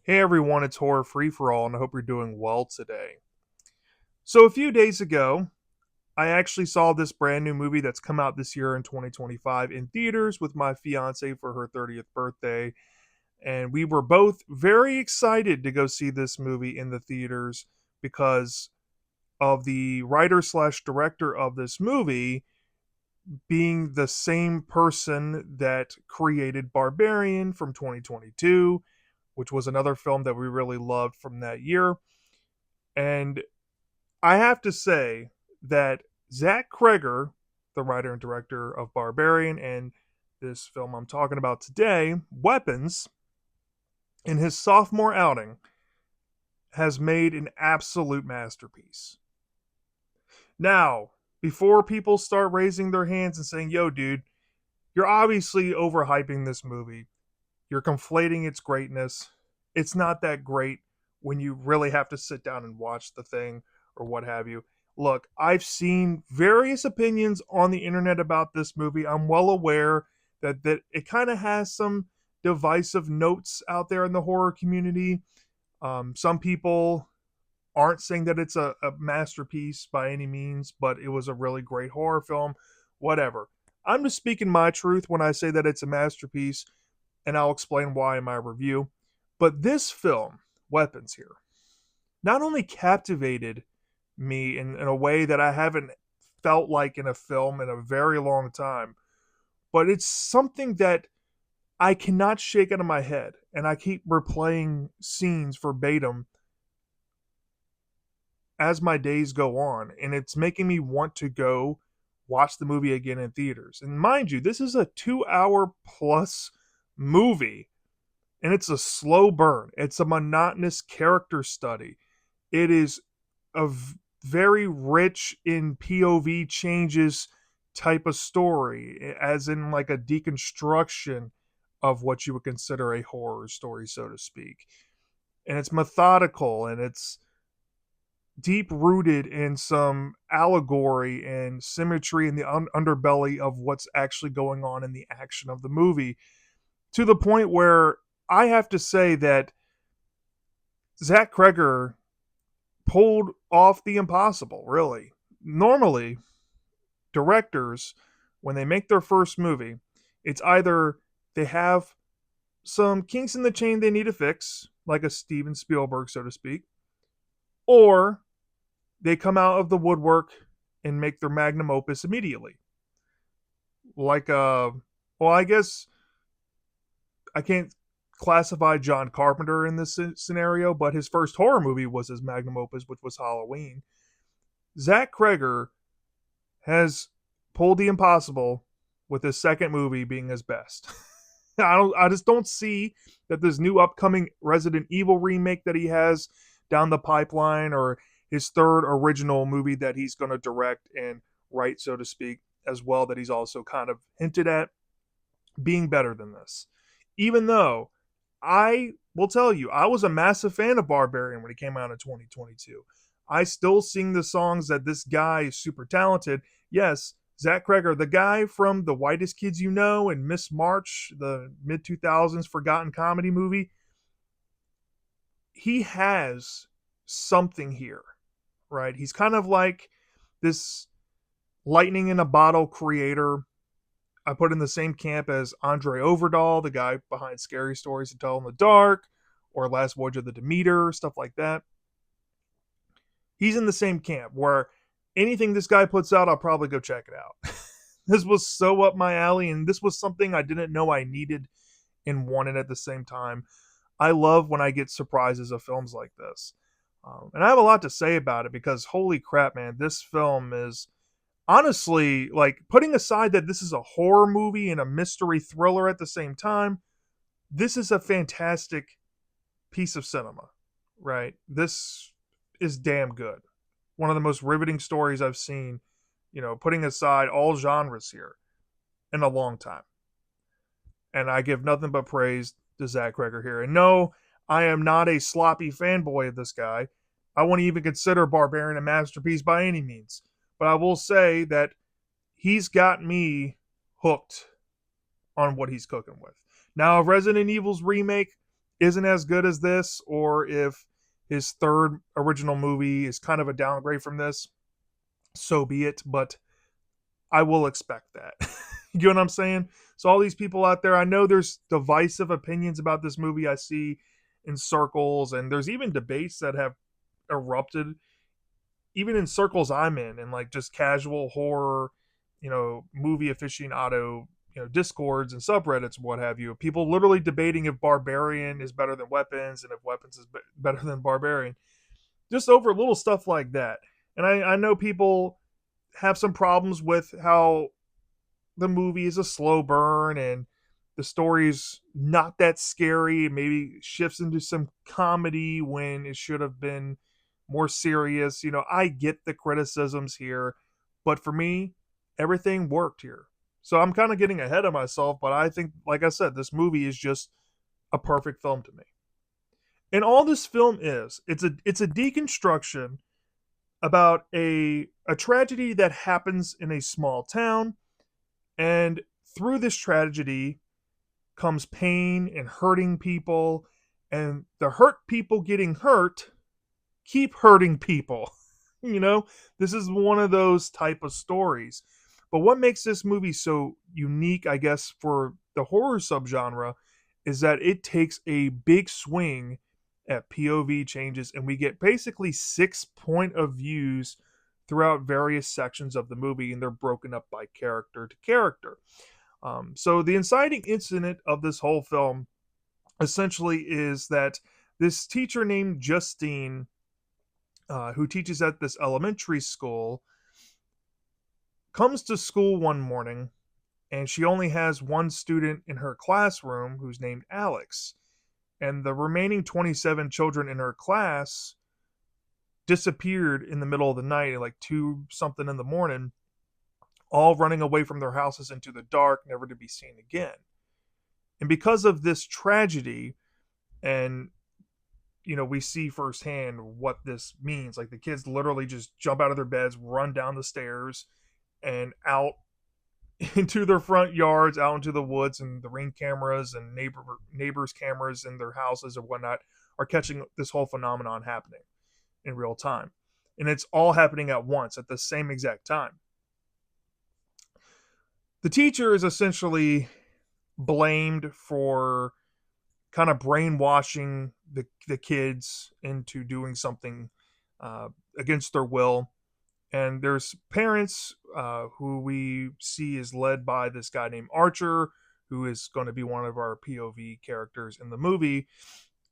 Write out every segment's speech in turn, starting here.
Hey everyone, it's Horror Free for All, and I hope you're doing well today. So, a few days ago, I actually saw this brand new movie that's come out this year in 2025 in theaters with my fiance for her 30th birthday. And we were both very excited to go see this movie in the theaters because of the writer slash director of this movie being the same person that created Barbarian from 2022, which was another film that we really loved from that year. And I have to say that Zach Cregger, the writer and director of Barbarian and this film I'm talking about today, Weapons, in his sophomore outing, has made an absolute masterpiece. Now, before people start raising their hands and saying, yo, dude, you're obviously overhyping this movie, you're conflating its greatness. It's not that great when you really have to sit down and watch the thing or what have you. Look, I've seen various opinions on the internet about this movie. I'm well aware that it kind of has some divisive notes out there in the horror community. Some people aren't saying that it's a masterpiece by any means, but it was a really great horror film. Whatever. I'm just speaking my truth when I say that it's a masterpiece, and I'll explain why in my review. But this film, Weapons here, not only captivated me in a way that I haven't felt like in a film in a very long time, but it's something that I cannot shake out of my head. And I keep replaying scenes verbatim as my days go on. And it's making me want to go watch the movie again in theaters. And mind you, this is a 2 hour plus movie, and it's a slow burn. It's a monotonous character study. It is a very rich in POV changes type of story, as in like a deconstruction of what you would consider a horror story, so to speak. And it's methodical and it's deep rooted in some allegory and symmetry in the underbelly of what's actually going on in the action of the movie, to the point where I have to say that Zach Cregger pulled off the impossible, really. Normally, directors, when they make their first movie, it's either they have some kinks in the chain they need to fix, like a Steven Spielberg, so to speak, or they come out of the woodwork and make their magnum opus immediately. Like, well, I guess I can't classify John Carpenter in this scenario, but his first horror movie was his magnum opus, which was Halloween. Zach Cregger has pulled the impossible with his second movie being his best. I just don't see that this new upcoming Resident Evil remake that he has down the pipeline, or his third original movie that he's going to direct and write, so to speak, as well, that he's also kind of hinted at being better than this. Even though I will tell you, I was a massive fan of Barbarian when it came out in 2022. I still sing the songs that this guy is super talented. Yes, Zach Cregger, the guy from The Whitest Kids You Know and Miss March, the mid 2000s forgotten comedy movie, he has something here, right? He's kind of like this lightning in a bottle creator. I put in the same camp as Andre Overdahl, the guy behind Scary Stories to Tell in the Dark, or Last Voyage of the Demeter, stuff like that. He's in the same camp where anything this guy puts out, I'll probably go check it out. This was so up my alley, and this was something I didn't know I needed and wanted at the same time. I love when I get surprises of films like this. And I have a lot to say about it because holy crap, man, this film is honestly, like, putting aside that this is a horror movie and a mystery thriller at the same time, this is a fantastic piece of cinema, right? This is damn good. One of the most riveting stories I've seen, putting aside all genres here, in a long time. And I give nothing but praise to Zach Cregger here. And no, I am not a sloppy fanboy of this guy. I won't even consider Barbarian a masterpiece by any means. But I will say that he's got me hooked on what he's cooking with. Now, if Resident Evil's remake isn't as good as this, or if his third original movie is kind of a downgrade from this, so be it. But I will expect that. You know what I'm saying? So all these people out there, I know there's divisive opinions about this movie. I see in circles, and there's even debates that have erupted, even in circles I'm in, and like just casual horror, movie aficionado, discords and subreddits, what have you. People literally debating if Barbarian is better than Weapons, and if Weapons is better than Barbarian, just over little stuff like that. And I know people have some problems with how the movie is a slow burn and the story's not that scary. Maybe shifts into some comedy when it should have been more serious. I get the criticisms here, but for me, everything worked here. So I'm kind of getting ahead of myself, but I think, like I said, this movie is just a perfect film to me. And all this film is, it's a deconstruction about a tragedy that happens in a small town, and through this tragedy comes pain and hurting people, and the hurt people getting hurt keep hurting people. you know, this is one of those type of stories. But what makes this movie so unique, I guess, for the horror subgenre is that it takes a big swing at POV changes, and we get basically 6 point of views throughout various sections of the movie, and they're broken up by character to character. So the inciting incident of this whole film essentially is that this teacher named Justine, who teaches at this elementary school, comes to school one morning, and she only has one student in her classroom who's named Alex. And the remaining 27 children in her class disappeared in the middle of the night at like 2 something in the morning, all running away from their houses into the dark, never to be seen again. And because of this tragedy, and we see firsthand what this means. Like the kids literally just jump out of their beds, run down the stairs, and out into their front yards, out into the woods, and the ring cameras and neighbors' cameras in their houses or whatnot are catching this whole phenomenon happening in real time. And it's all happening at once at the same exact time. The teacher is essentially blamed for kind of brainwashing the kids into doing something against their will. And there's parents who we see is led by this guy named Archer, who is going to be one of our POV characters in the movie,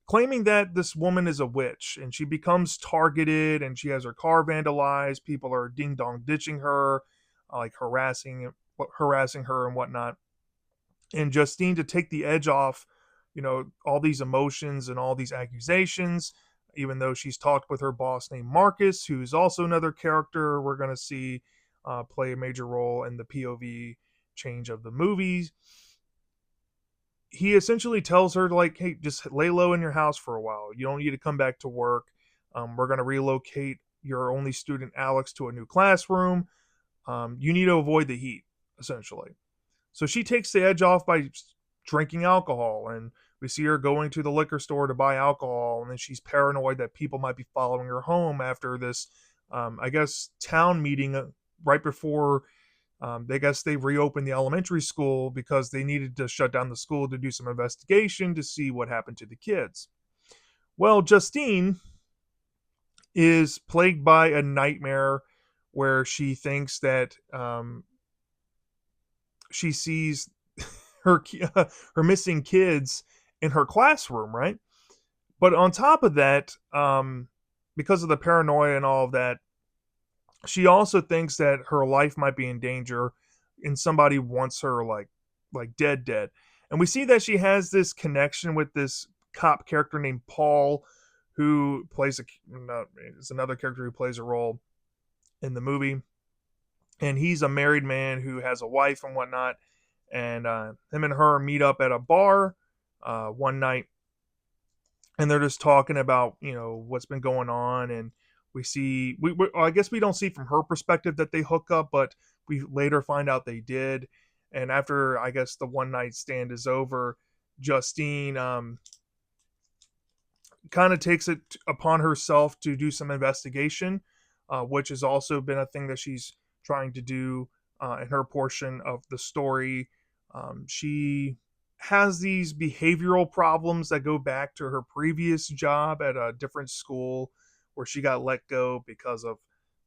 claiming that this woman is a witch, and she becomes targeted, and she has her car vandalized. People are ding dong ditching her, like harassing her and whatnot. And Justine, to take the edge off, all these emotions and all these accusations, even though she's talked with her boss named Marcus, who's also another character we're going to see play a major role in the POV change of the movies. He essentially tells her, like, hey, just lay low in your house for a while. You don't need to come back to work. We're going to relocate your only student, Alex, to a new classroom. You need to avoid the heat, essentially. So she takes the edge off by drinking alcohol, and we see her going to the liquor store to buy alcohol, and then she's paranoid that people might be following her home after this, I guess, town meeting right before I guess they reopened the elementary school because they needed to shut down the school to do some investigation to see what happened to the kids. Well, Justine is plagued by a nightmare where she thinks that she sees her her missing kids in her classroom, right? But on top of that, because of the paranoia and all of that, she also thinks that her life might be in danger, and somebody wants her like dead. And we see that she has this connection with this cop character named Paul, who plays is another character who plays a role in the movie, and he's a married man who has a wife and whatnot. And him and her meet up at a bar one night, and they're just talking about what's been going on. And we see I guess we don't see from her perspective that they hook up, but we later find out they did. And after, I guess, the one night stand is over, Justine kind of takes it upon herself to do some investigation, which has also been a thing that she's trying to do in her portion of the story. She has these behavioral problems that go back to her previous job at a different school where she got let go because of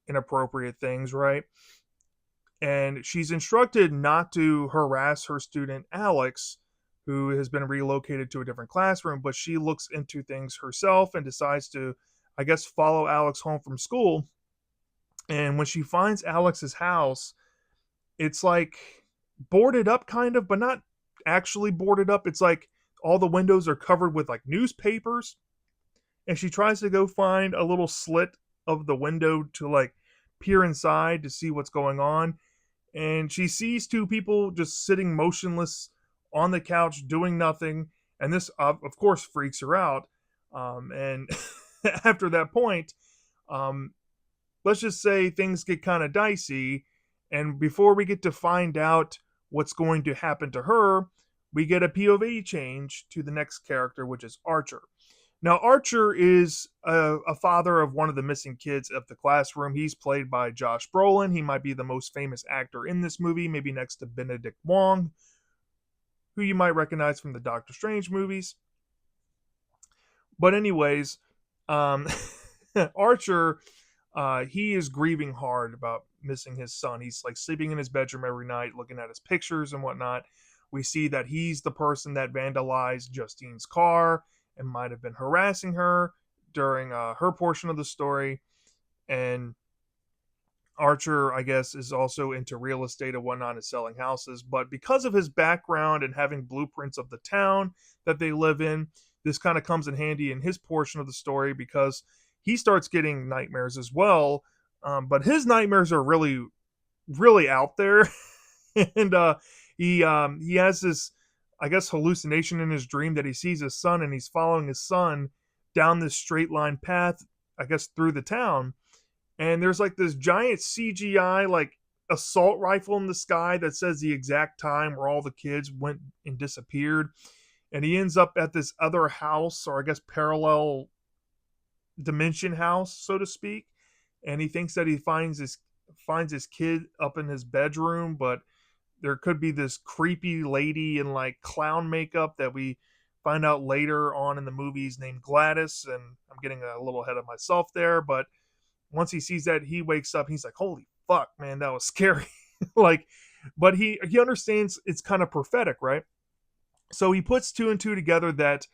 inappropriate things, right? And she's instructed not to harass her student Alex, who has been relocated to a different classroom, but she looks into things herself and decides to, I guess, follow Alex home from school. And when she finds Alex's house, it's like boarded up kind of, but not actually boarded up. It's like all the windows are covered with like newspapers, and she tries to go find a little slit of the window to like peer inside to see what's going on, and she sees two people just sitting motionless on the couch doing nothing, and this of course freaks her out. And after that point, um, let's just say things get kind of dicey, and before we get to find out what's going to happen to her, we get a POV change to the next character, which is Archer. Now, Archer is a father of one of the missing kids of the classroom. He's played by Josh Brolin. He might be the most famous actor in this movie, maybe next to Benedict Wong, who you might recognize from the Doctor Strange movies. But anyways, um, Archer, he is grieving hard about missing his son. He's like sleeping in his bedroom every night, looking at his pictures and whatnot. We see that he's the person that vandalized Justine's car and might have been harassing her during her portion of the story. And Archer, I guess, is also into real estate and whatnot and selling houses. But because of his background and having blueprints of the town that they live in, this kind of comes in handy in his portion of the story because he starts getting nightmares as well. But his nightmares are really, really out there. And he has this, I guess, hallucination in his dream that he sees his son and he's following his son down this straight line path, I guess, through the town. And there's like this giant CGI like assault rifle in the sky that says the exact time where all the kids went and disappeared. And he ends up at this other house, or I guess parallel dimension house, so to speak. And he thinks that he finds his kid up in his bedroom, but there could be this creepy lady in like clown makeup that we find out later on in the movies named Gladys. And I'm getting a little ahead of myself there, but once he sees that, he wakes up and he's like, holy fuck, man, that was scary. Like, but he understands it's kind of prophetic, right? So he puts two and two together that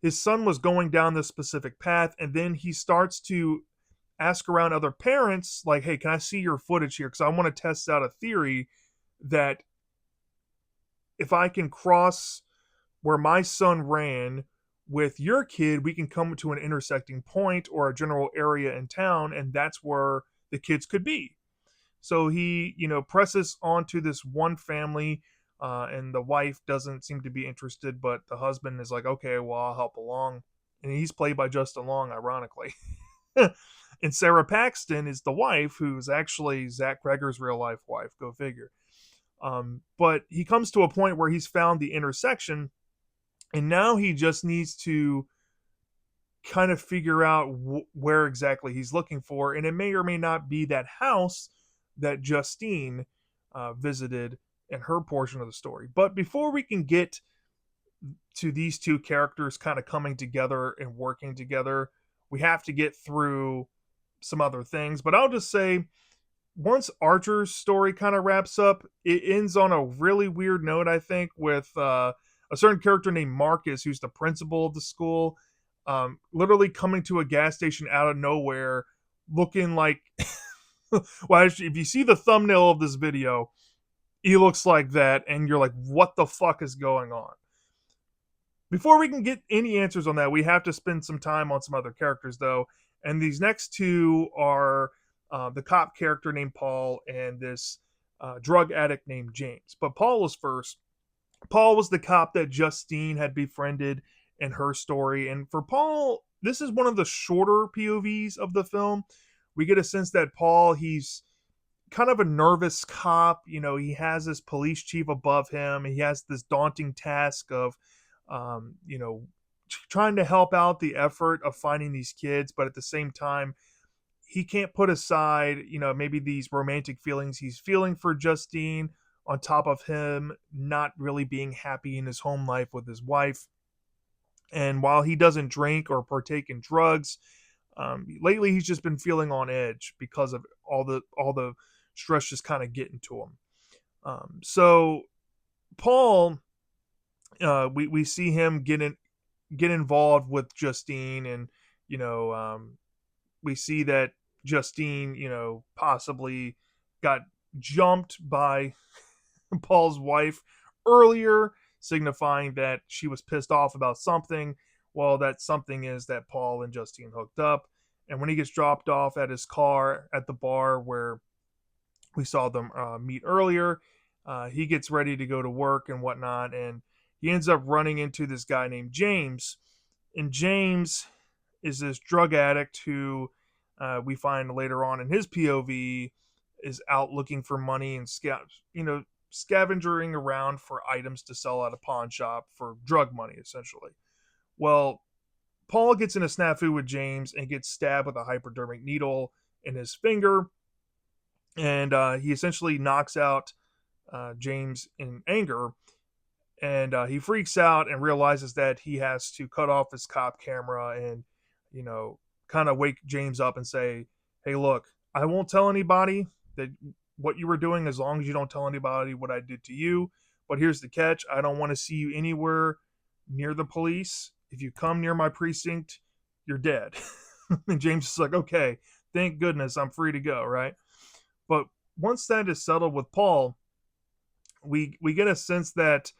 his son was going down this specific path, and then he starts to ask around other parents, like, hey, can I see your footage here? Because I want to test out a theory that if I can cross where my son ran with your kid, we can come to an intersecting point or a general area in town, and that's where the kids could be. So he, presses onto this one family, and the wife doesn't seem to be interested, but the husband is like, okay, well, I'll help along. And he's played by Justin Long, ironically. And Sarah Paxton is the wife, who's actually Zach Cregger's real life wife. Go figure. But he comes to a point where he's found the intersection, and now he just needs to kind of figure out where exactly he's looking for. And it may or may not be that house that Justine visited in her portion of the story. But before we can get to these two characters kind of coming together and working together, we have to get through some other things. But I'll just say, once Archer's story kind of wraps up, it ends on a really weird note, I think, with a certain character named Marcus, who's the principal of the school, literally coming to a gas station out of nowhere, looking like, well, actually, if you see the thumbnail of this video, he looks like that, and you're like, what the fuck is going on? Before we can get any answers on that, we have to spend some time on some other characters, though. And these next two are the cop character named Paul and this drug addict named James. But Paul was first. Paul was the cop that Justine had befriended in her story. And for Paul, this is one of the shorter POVs of the film. We get a sense that Paul, he's kind of a nervous cop. He has this police chief above him. He has this daunting task of, trying to help out the effort of finding these kids, but at the same time, he can't put aside, maybe these romantic feelings he's feeling for Justine, on top of him not really being happy in his home life with his wife. And while he doesn't drink or partake in drugs, lately he's just been feeling on edge because of all the stress just kind of getting to him. So Paul, we see him get involved with Justine, and you know we see that Justine, possibly got jumped by Paul's wife earlier, signifying that she was pissed off about something. Well, that something is that Paul and Justine hooked up. And when he gets dropped off at his car at the bar where we saw them meet earlier, he gets ready to go to work and whatnot. And he ends up running into this guy named James. And James is this drug addict who we find later on in his POV is out looking for money and scavenging around for items to sell at a pawn shop for drug money, essentially. Well, Paul gets in a snafu with James and gets stabbed with a hypodermic needle in his finger, and he essentially knocks out James in anger, and he freaks out and realizes that he has to cut off his cop camera and kind of wake James up and say, hey, look, I won't tell anybody that what you were doing as long as you don't tell anybody what I did to you. But here's the catch. I don't want to see you anywhere near the police. If you come near my precinct, you're dead. And James is like, okay, thank goodness I'm free to go, right? But once that is settled with Paul, we get a sense that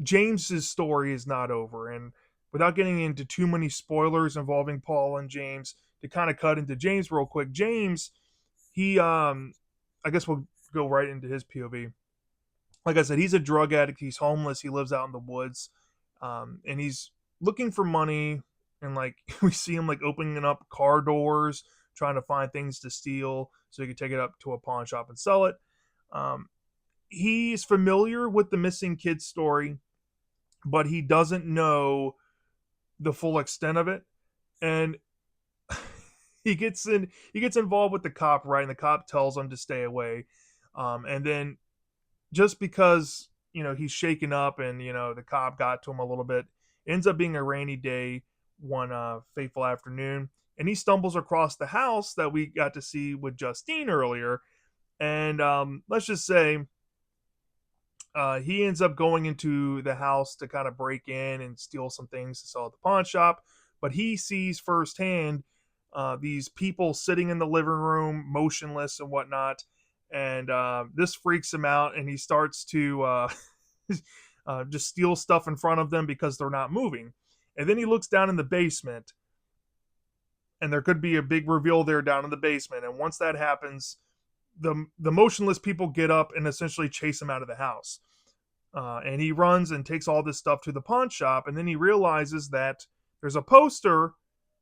James's story is not over. And without getting into too many spoilers involving Paul and James, to kind of cut into James real quick, James, he I guess we'll go right into his POV. Like I said, he's a drug addict. He's homeless. He lives out in the woods, and he's looking for money. And like we see him like opening up car doors, trying to find things to steal so he can take it up to a pawn shop and sell it. He's familiar with the missing kid story, but he doesn't know the full extent of it. And he gets involved with the cop, right? And the cop tells him to stay away. And then just because he's shaken up and the cop got to him a little bit, ends up being a rainy day one fateful afternoon, and he stumbles across the house that we got to see with Justine earlier. And let's just say he ends up going into the house to kind of break in and steal some things to sell at the pawn shop. But he sees firsthand these people sitting in the living room, motionless and whatnot. And this freaks him out, and he starts to just steal stuff in front of them because they're not moving. And then he looks down in the basement, and there could be a big reveal there down in the basement. And once that happens, the motionless people get up and essentially chase him out of the house. And he runs and takes all this stuff to the pawn shop, and then he realizes that there's a poster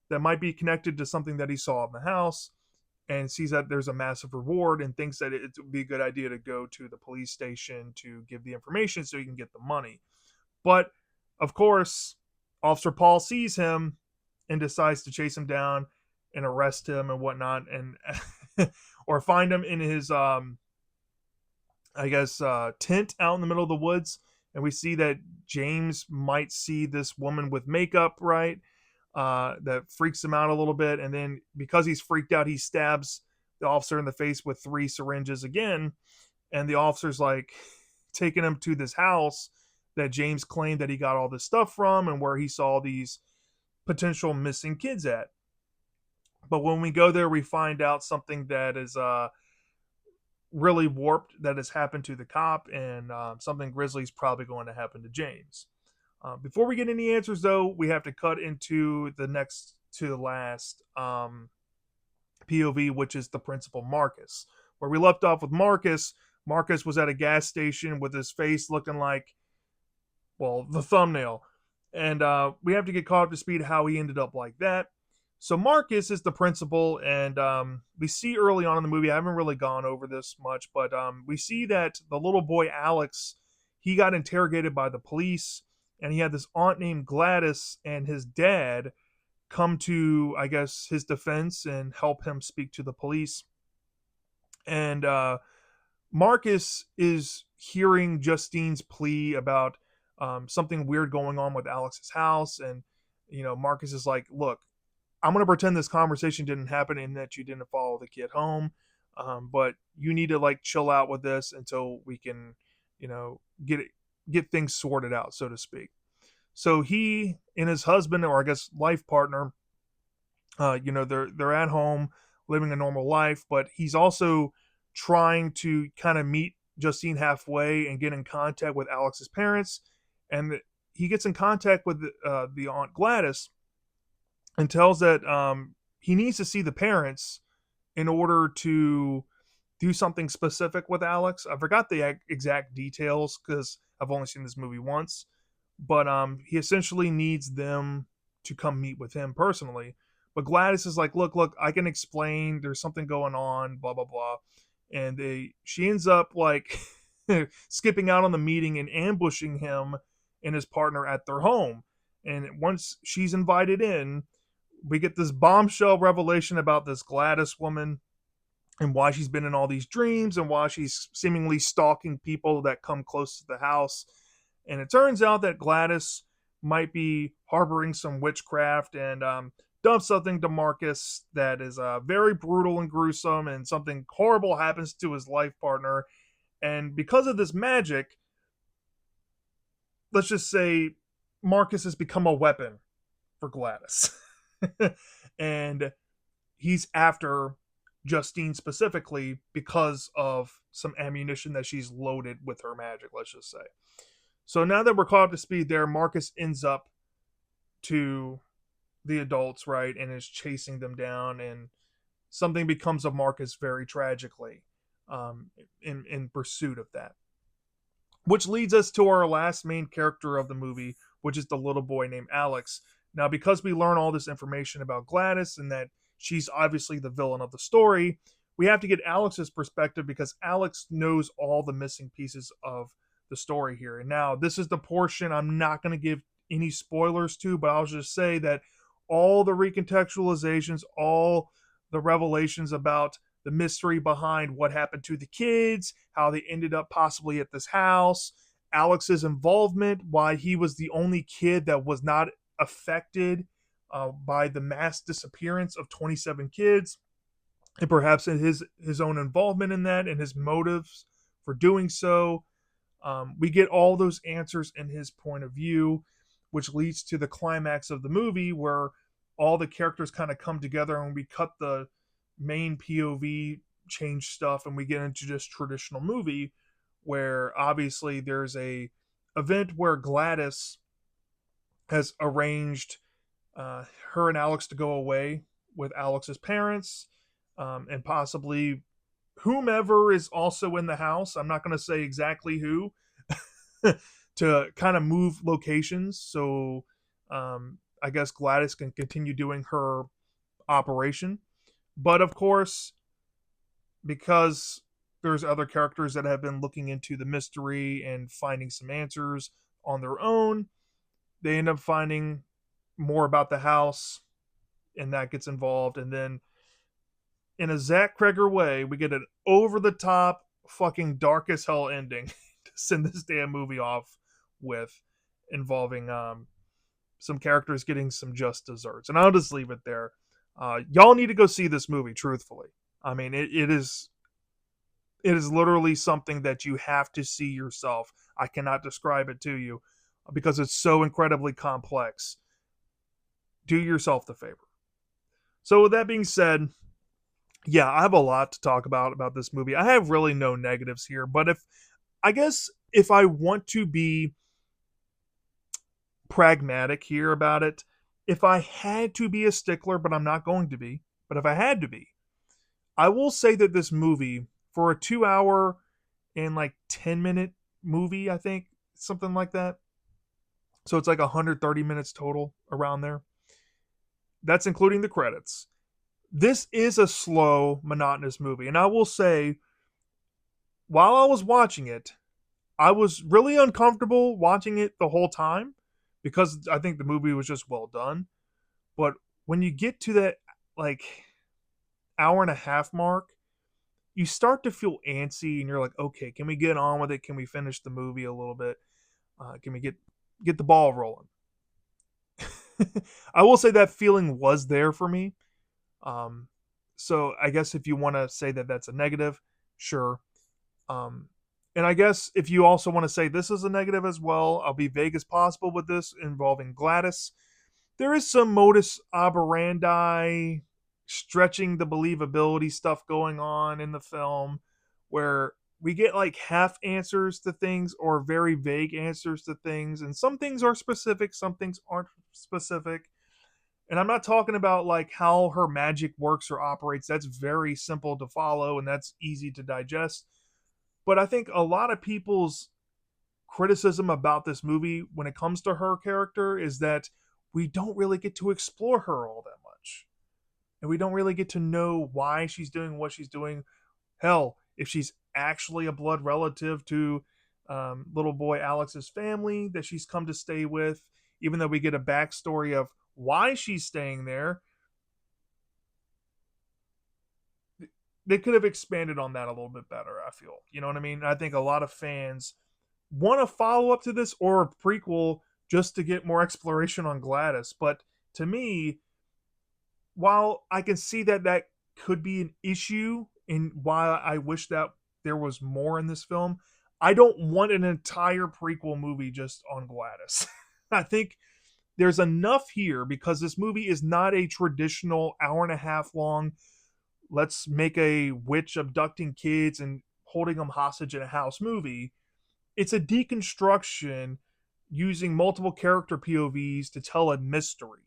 that might be connected to something that he saw in the house, and sees that there's a massive reward, and thinks that it would be a good idea to go to the police station to give the information so he can get the money. But of course, Officer Paul sees him and decides to chase him down and arrest him and whatnot, and or find him in his tent out in the middle of the woods. And we see that James might see this woman with makeup, right? That freaks him out a little bit. And then because he's freaked out, he stabs the officer in the face with 3 syringes again. And the officer's like taking him to this house that James claimed that he got all this stuff from, and where he saw these potential missing kids at. But when we go there, we find out something that is really warped that has happened to the cop, and something grisly is probably going to happen to James. Before we get any answers, though, we have to cut into the next to the last POV, which is the principal Marcus. Where we left off with Marcus, Marcus was at a gas station with his face looking like, well, the thumbnail. And we have to get caught up to speed how he ended up like that. So Marcus is the principal, and we see early on in the movie, I haven't really gone over this much, but we see that the little boy Alex, he got interrogated by the police, and he had this aunt named Gladys and his dad come to, I guess, his defense and help him speak to the police. And Marcus is hearing Justine's plea about something weird going on with Alex's house, and Marcus is like, "Look, I'm going to pretend this conversation didn't happen and that you didn't follow the kid home, but you need to like chill out with this until we can, get things sorted out, so to speak." So he and his husband, or I guess life partner, they're at home living a normal life, but he's also trying to kind of meet Justine halfway and get in contact with Alex's parents, and he gets in contact with the aunt Gladys and tells that he needs to see the parents in order to do something specific with Alex. I forgot the exact details because I've only seen this movie once, but he essentially needs them to come meet with him personally. But Gladys is like, look, I can explain. There's something going on, blah blah blah, and she ends up like skipping out on the meeting and ambushing him and his partner at their home. And once she's invited in, we get this bombshell revelation about this Gladys woman and why she's been in all these dreams and why she's seemingly stalking people that come close to the house. And it turns out that Gladys might be harboring some witchcraft and dumps something to Marcus that is very brutal and gruesome, and something horrible happens to his life partner. And because of this magic, let's just say Marcus has become a weapon for Gladys. And he's after Justine specifically because of some ammunition that she's loaded with her magic, let's just say. So now that we're caught up to speed there, Marcus ends up to the adults, right, and is chasing them down, and something becomes of Marcus very tragically in pursuit of that. Which leads us to our last main character of the movie, which is the little boy named Alex. Now, because we learn all this information about Gladys and that she's obviously the villain of the story, we have to get Alex's perspective because Alex knows all the missing pieces of the story here. And now, this is the portion I'm not going to give any spoilers to, but I'll just say that all the recontextualizations, all the revelations about the mystery behind what happened to the kids, how they ended up possibly at this house, Alex's involvement, why he was the only kid that was not affected by the mass disappearance of 27 kids, and perhaps his own involvement in that and his motives for doing so. We get all those answers in his point of view, which leads to the climax of the movie where all the characters kind of come together and we cut the main POV change stuff and we get into just traditional movie where obviously there's a event where Gladys has arranged her and Alex to go away with Alex's parents and possibly whomever is also in the house. I'm not going to say exactly who to kind of move locations. So I guess Gladys can continue doing her operation. But of course, because there's other characters that have been looking into the mystery and finding some answers on their own, they end up finding more about the house, and that gets involved. And then, in a Zach Cregger way, we get an over the top, fucking dark as hell ending to send this damn movie off with, involving some characters getting some just desserts. And I'll just leave it there. Y'all need to go see this movie, truthfully. I mean, it is literally something that you have to see yourself. I cannot describe it to you because it's so incredibly complex. Do yourself the favor. So with that being said, yeah, I have a lot to talk about this movie. I have really no negatives here, but if I want to be pragmatic here about it, if I had to be a stickler, but I'm not going to be, but if I had to be, I will say that this movie, for a 2 hour and like 10-minute movie, I think, something like that. So it's like 130 minutes total around there. That's including the credits. This is a slow, monotonous movie. And I will say, while I was watching it, I was really uncomfortable watching it the whole time. because I think the movie was just well done. But when you get to that like hour and a half mark, you start to feel antsy, and you're like, okay, can we get on with it? Can we finish the movie a little bit? Can we get the ball rolling? I will say that feeling was there for me. Um, so I guess if you want to say that that's a negative, sure. Um, and I guess if you also want to say this is a negative as well, I'll be vague as possible with this involving Gladys. There is some modus operandi, stretching the believability stuff going on in the film where we get like half answers to things or very vague answers to things. And some things are specific, some things aren't specific. And I'm not talking about like how her magic works or operates. That's very simple to follow and that's easy to digest. But I think a lot of people's criticism about this movie when it comes to her character is that we don't really get to explore her all that much. And we don't really get to know why she's doing what she's doing. Hell, if she's actually a blood relative to little boy Alex's family that she's come to stay with, even though we get a backstory of why she's staying there, they could have expanded on that a little bit better, I feel. You know what I mean? I think a lot of fans want a follow up to this or a prequel just to get more exploration on Gladys. But to me, while I can see that that could be an issue and why I wish that there was more in this film, I don't want an entire prequel movie just on Gladys. I think there's enough here because this movie is not a traditional hour and a half long, let's make a witch abducting kids and holding them hostage in a house movie. It's a deconstruction using multiple character POVs to tell a mystery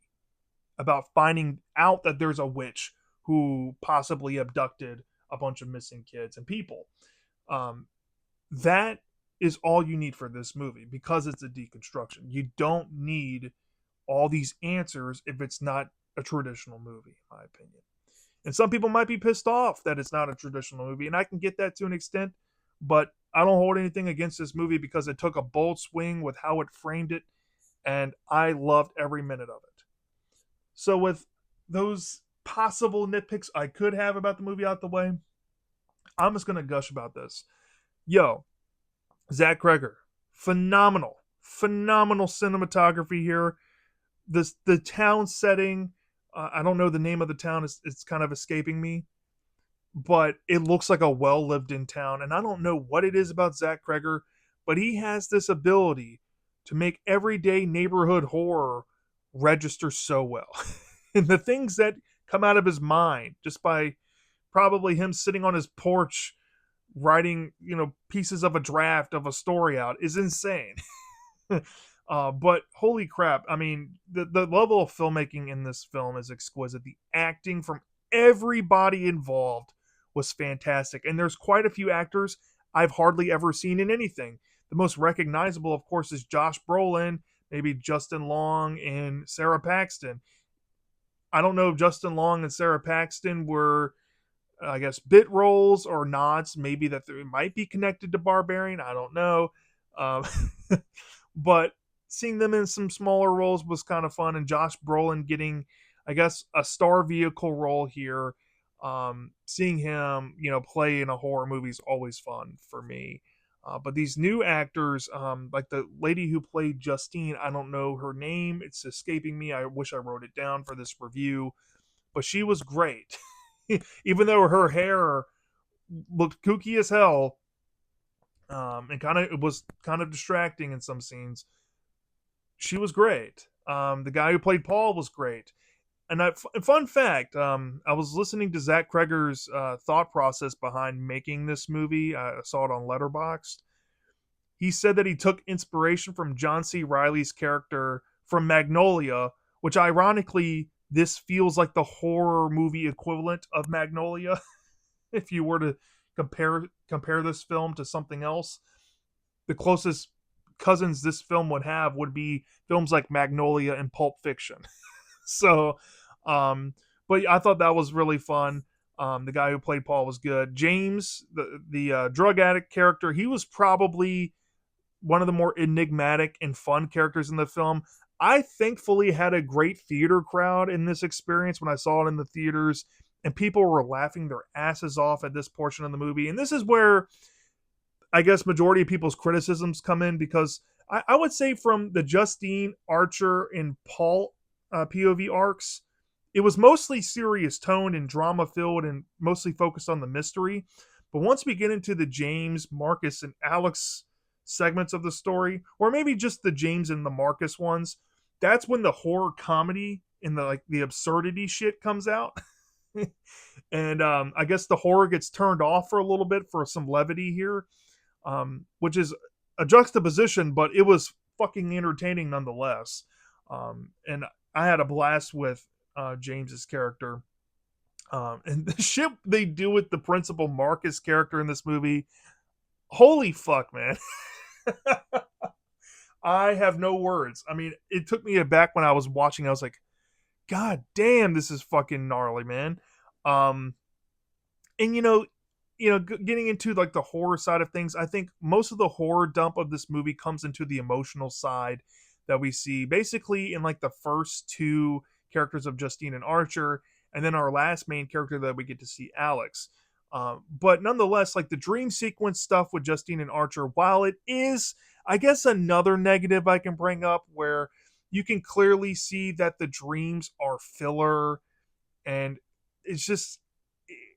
about finding out that there's a witch who possibly abducted a bunch of missing kids and people. Um, that is all you need for this movie because it's a deconstruction. You don't need all these answers if it's not a traditional movie, in my opinion. And some people might be pissed off that it's not a traditional movie, and I can get that to an extent, but I don't hold anything against this movie because it took a bold swing with how it framed it, and I loved every minute of it. So, with those possible nitpicks I could have about the movie out the way, I'm just going to gush about this. Yo, Zach Cregger, phenomenal cinematography here. The town setting, I don't know the name of the town, it's kind of escaping me, but it looks like a well lived in town. And I don't know what it is about Zach Cregger, but he has this ability to make everyday neighborhood horror register so well. And the things that come out of his mind just by probably him sitting on his porch writing, pieces of a draft of a story out is insane. But holy crap, I mean, the level of filmmaking in this film is exquisite. The acting from everybody involved was fantastic. And there's quite a few actors I've hardly ever seen in anything. The most recognizable, of course, is Josh Brolin, maybe Justin Long, and Sarah Paxton. I don't know if Justin Long and Sarah Paxton were, I guess, bit roles or nods. Maybe that they might be connected to Barbarian. I don't know. Um, but seeing them in some smaller roles was kind of fun. And Josh Brolin getting, I guess, a star vehicle role here. Seeing him, play in a horror movie is always fun for me. But these new actors, like the lady who played Justine, I don't know her name. It's escaping me. I wish I wrote it down for this review. But she was great. Even though her hair looked kooky as hell, and it was kind of distracting in some scenes, she was great. The guy who played Paul was great. And fun fact, I was listening to Zach Cregger's thought process behind making this movie. I saw it on Letterboxd. He said that he took inspiration from John C. Reilly's character from Magnolia, which ironically, this feels like the horror movie equivalent of Magnolia. If you were to compare this film to something else, the closest cousins this film would have would be films like Magnolia and Pulp Fiction. So, but I thought that was really fun. The guy who played Paul was good. James, the drug addict character, he was probably one of the more enigmatic and fun characters in the film. I thankfully had a great theater crowd in this experience when I saw it in the theaters, and people were laughing their asses off at this portion of the movie. And this is where I guess majority of people's criticisms come in, because I would say from the Justine, Archer, and Paul POV arcs, it was mostly serious toned and drama filled and mostly focused on the mystery. But once we get into the James, Marcus, and Alex segments of the story, or maybe just the James and the Marcus ones, that's when the horror comedy and the absurdity shit comes out. And I guess the horror gets turned off for a little bit for some levity here, which is a juxtaposition, but it was fucking entertaining nonetheless. And I had a blast with James's character. And the shit they do with the principal Marcus character in this movie, holy fuck, man. I have no words. I mean, it took me aback when I was watching. I was like, God damn, this is fucking gnarly, man. Um, and getting into like the horror side of things, I think most of the horror dump of this movie comes into the emotional side that we see basically in like the first two characters of Justine and Archer, and then our last main character that we get to see, Alex. But nonetheless, like the dream sequence stuff with Justine and Archer, while it is, I guess, another negative I can bring up, where you can clearly see that the dreams are filler, and it's just,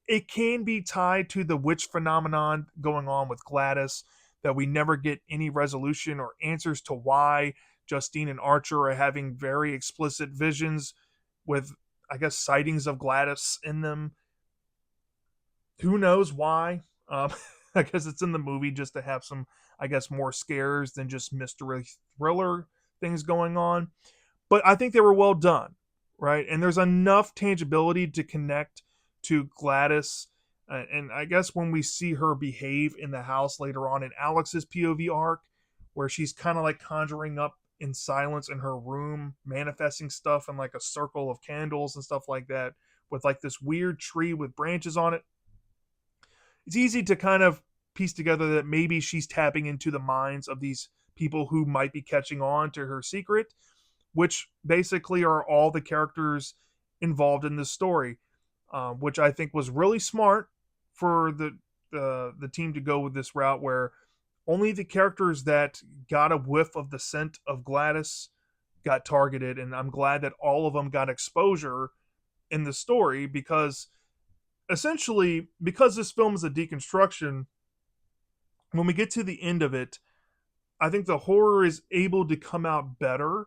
it can be tied to the witch phenomenon going on with Gladys, that we never get any resolution or answers to why Justine and Archer are having very explicit visions with, I guess, sightings of Gladys in them. Who knows why? I guess it's in the movie just to have some, I guess, more scares than just mystery thriller things going on. But I think they were well done, right? And there's enough tangibility to connect to Gladys. And I guess when we see her behave in the house later on in Alex's POV arc, where she's kind of like conjuring up in silence in her room, manifesting stuff in like a circle of candles and stuff like that, with like this weird tree with branches on it, it's easy to kind of piece together that maybe she's tapping into the minds of these people who might be catching on to her secret, which basically are all the characters involved in this story, which I think was really smart for the team to go with this route, where only the characters that got a whiff of the scent of Gladys got targeted, and I'm glad that all of them got exposure in the story, because essentially, because this film is a deconstruction, when we get to the end of it, I think the horror is able to come out better,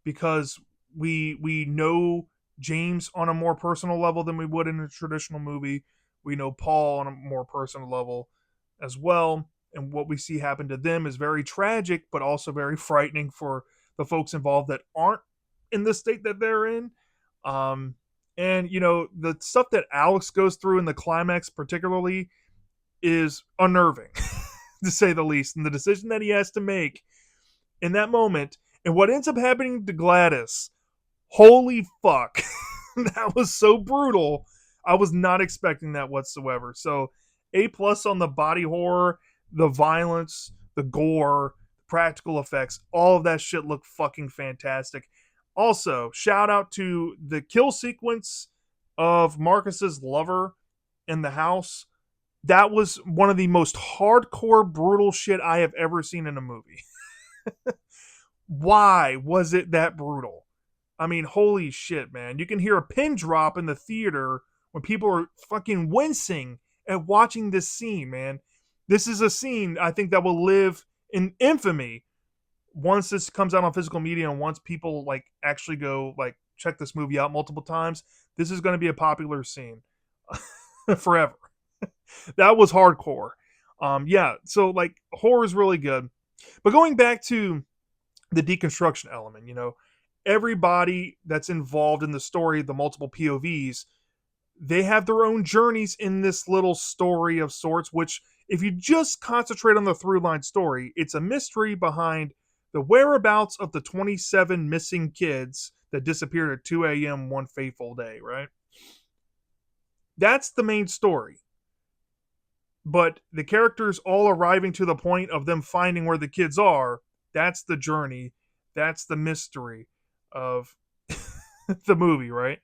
because we know James on a more personal level than we would in a traditional movie. We know Paul on a more personal level as well, and what we see happen to them is very tragic, but also very frightening for the folks involved that aren't in the state that they're in. Um, and the stuff that Alex goes through in the climax, particularly, is unnerving, to say the least. And the decision that he has to make in that moment, and what ends up happening to Gladys, holy fuck. That was so brutal. I was not expecting that whatsoever. So A+ on the body horror, the violence, the gore, the practical effects, all of that shit looked fucking fantastic. Also, shout out to the kill sequence of Marcus's lover in the house. That was one of the most hardcore, brutal shit I have ever seen in a movie. Why was it that brutal? I mean, holy shit, man. You can hear a pin drop in the theater when people are fucking wincing at watching this scene, man. This is a scene I think that will live in infamy once this comes out on physical media, and once people like actually go like check this movie out multiple times. This is going to be a popular scene forever. That was hardcore. Yeah, so like horror is really good. But going back to the deconstruction element, everybody that's involved in the story, the multiple POVs, they have their own journeys in this little story of sorts, which, if you just concentrate on the through line story, it's a mystery behind the whereabouts of the 27 missing kids that disappeared at 2 a.m. one fateful day, right? That's the main story. But the characters all arriving to the point of them finding where the kids are, that's the journey. That's the mystery. of the movie, right?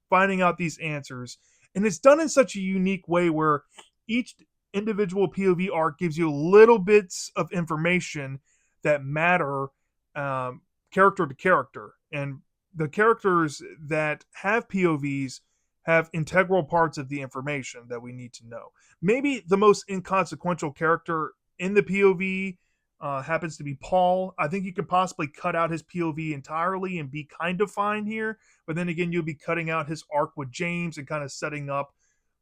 Finding out these answers. And it's done in such a unique way where each individual POV arc gives you little bits of information that matter, character to character. And the characters that have POVs have integral parts of the information that we need to know. Maybe the most inconsequential character in the POV happens to be Paul. I think you could possibly cut out his POV entirely and be kind of fine here. But then again, you'll be cutting out his arc with James and kind of setting up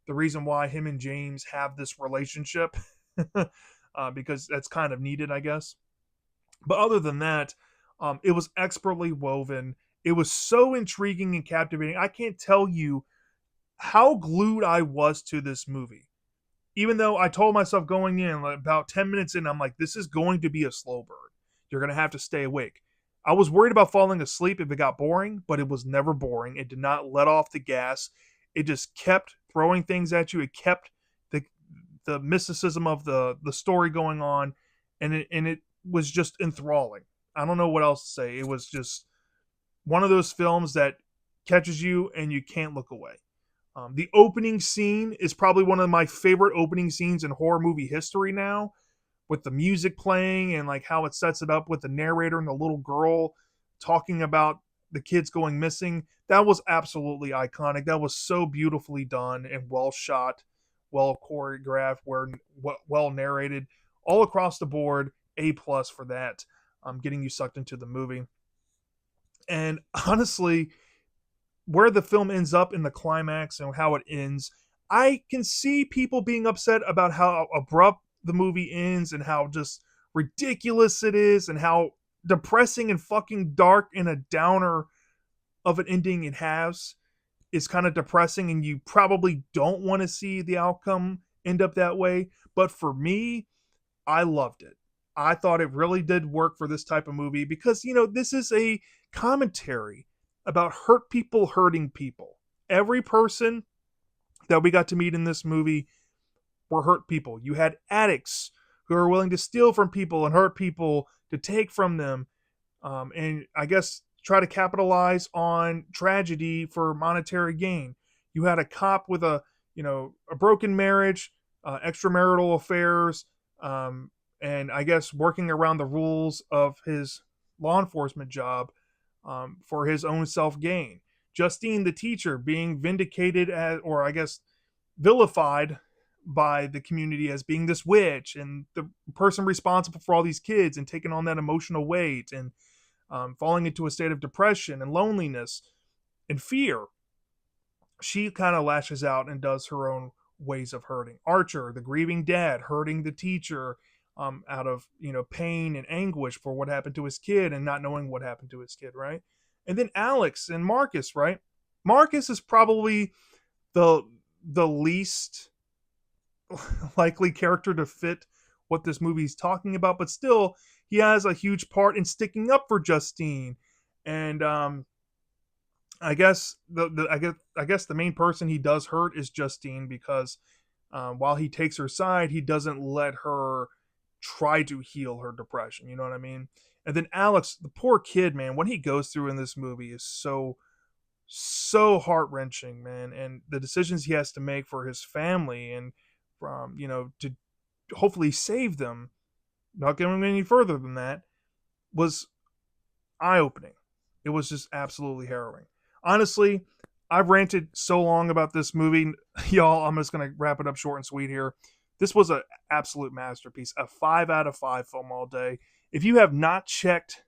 the reason why him and James have this relationship, because that's kind of needed, I guess. But other than that, it was expertly woven. It was so intriguing and captivating. I can't tell you how glued I was to this movie. Even though I told myself going in, like, about 10 minutes in, I'm like, this is going to be a slow burn. You're going to have to stay awake. I was worried about falling asleep if it got boring, but it was never boring. It did not let off the gas. It just kept throwing things at you. It kept the the mysticism of the story going on, and it was just enthralling. I don't know what else to say. It was just one of those films that catches you and you can't look away. The opening scene is probably one of my favorite opening scenes in horror movie history now, with the music playing and like how it sets it up with the narrator and the little girl talking about the kids going missing. That was absolutely iconic. That was so beautifully done and well shot, well choreographed, well narrated, all across the board. A plus for that. Getting you sucked into the movie. And honestly, where the film ends up in the climax and how it ends, I can see people being upset about how abrupt the movie ends and how just ridiculous it is and how depressing and fucking dark and a downer of an ending it has is kind of depressing, and you probably don't want to see the outcome end up that way. But for me, I loved it. I thought it really did work for this type of movie because, this is a commentary about hurt people hurting people. Every person that we got to meet in this movie were hurt people. You had addicts who are willing to steal from people and hurt people to take from them, and I guess try to capitalize on tragedy for monetary gain. You had a cop with a broken marriage, extramarital affairs, and I guess working around the rules of his law enforcement job, for his own self gain. Justine, the teacher, being vindicated as, or I guess vilified by the community as being this witch and the person responsible for all these kids and taking on that emotional weight and, falling into a state of depression and loneliness and fear. She kind of lashes out and does her own ways of hurting. Archer, the grieving dad, hurting the teacher, out of pain and anguish for what happened to his kid and not knowing what happened to his kid, right? And then Alex and Marcus, right? Marcus is probably the least likely character to fit what this movie's talking about, but still he has a huge part in sticking up for Justine. And I guess the main person he does hurt is Justine because, while he takes her side, he doesn't let her try to heal her depression. You know what I mean? And then Alex, the poor kid, man, what he goes through in this movie is so heart wrenching, man. And the decisions he has to make for his family and from to hopefully save them, not going any further than that, was eye opening. It was just absolutely harrowing. Honestly, I've ranted so long about this movie, y'all. I'm just gonna wrap it up short and sweet here. This was an absolute masterpiece, a 5 out of 5 film all day. If you have not checked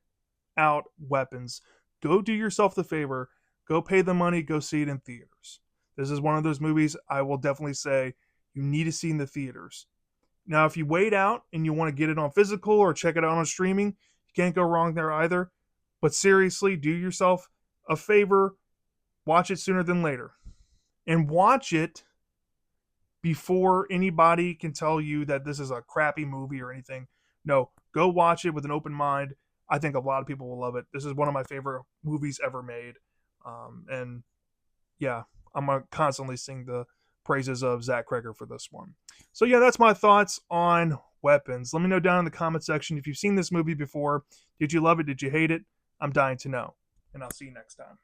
out Weapons, go do yourself the favor, go pay the money, go see it in theaters. This is one of those movies I will definitely say you need to see in the theaters. Now, if you wait out and you want to get it on physical or check it out on streaming, you can't go wrong there either. But seriously, do yourself a favor, watch it sooner than later. And watch it before anybody can tell you that this is a crappy movie or anything. No, go watch it with an open mind. I think a lot of people will love it. This is one of my favorite movies ever made. And yeah, I'm going to constantly sing the praises of Zach Cregger for this one. So yeah, that's my thoughts on Weapons. Let me know down in the comment section if you've seen this movie before. Did you love it? Did you hate it? I'm dying to know. and I'll see you next time.